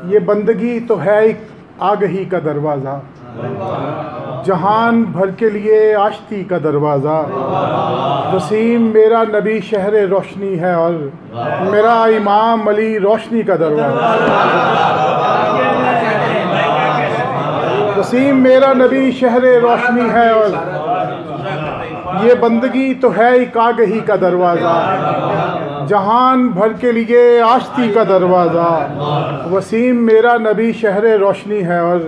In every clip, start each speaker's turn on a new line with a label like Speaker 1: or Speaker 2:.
Speaker 1: ये बंदगी तो है एक आगही का दरवाज़ा, जहान भर के लिए आश्ती का दरवाज़ा। वसीम मेरा नबी शहर रोशनी है और मेरा इमाम अली रोशनी का दरवाज़ा। वसीम मेरा नबी शहर रोशनी है और ये बंदगी तो है एक आगही का दरवाज़ा, जहान भर के लिए आश्ती का दरवाज़ा। वसीम मेरा नबी शहर रोशनी है और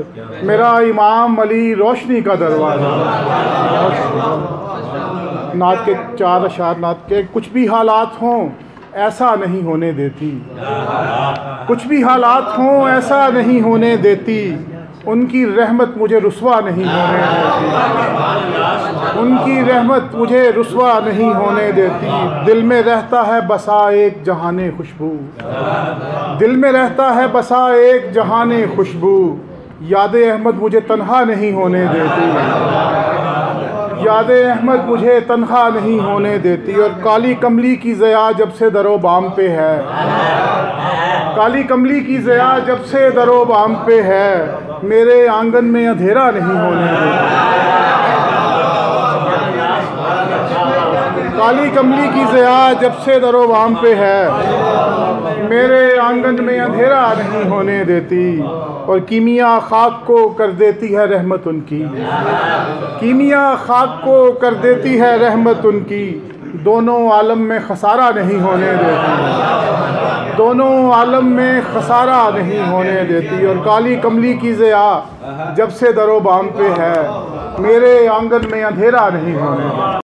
Speaker 1: मेरा इमाम अली रोशनी का दरवाज़ा। नात के 4 अशार नात के। कुछ भी हालात हों ऐसा नहीं होने देती, कुछ भी हालात हों ऐसा नहीं होने देती। उनकी रहमत मुझे रुसवा नहीं होने देती, उनकी रहमत मुझे रुसवा नहीं होने देती। दिल में रहता है बसा एक जहाने खुशबू, दिल में रहता है बसा एक जहाने खुशबू। याद अहमद मुझे तन्हा नहीं होने देती, याद अहमद मुझे तन्हा नहीं होने देती। और काली कमली की ज़या जब से दरो बाम पे है, काली कमली की ज़या जब से दरो बाम पे है, मेरे आंगन में अंधेरा नहीं होने देती। काली कमली की ज़या जब से दरो बाम पे है, मेरे आंगन में अंधेरा नहीं होने देती। और कीमिया खाक को कर देती है रहमत उनकी, कीमिया खाक को कर देती है रहमत उनकी। दोनों आलम में खसारा नहीं होने देती, दोनों आलम में खसारा नहीं होने देती। और काली कमली की ज़या जब से दरो बाम पे है, मेरे आंगन में अंधेरा नहीं होने देती।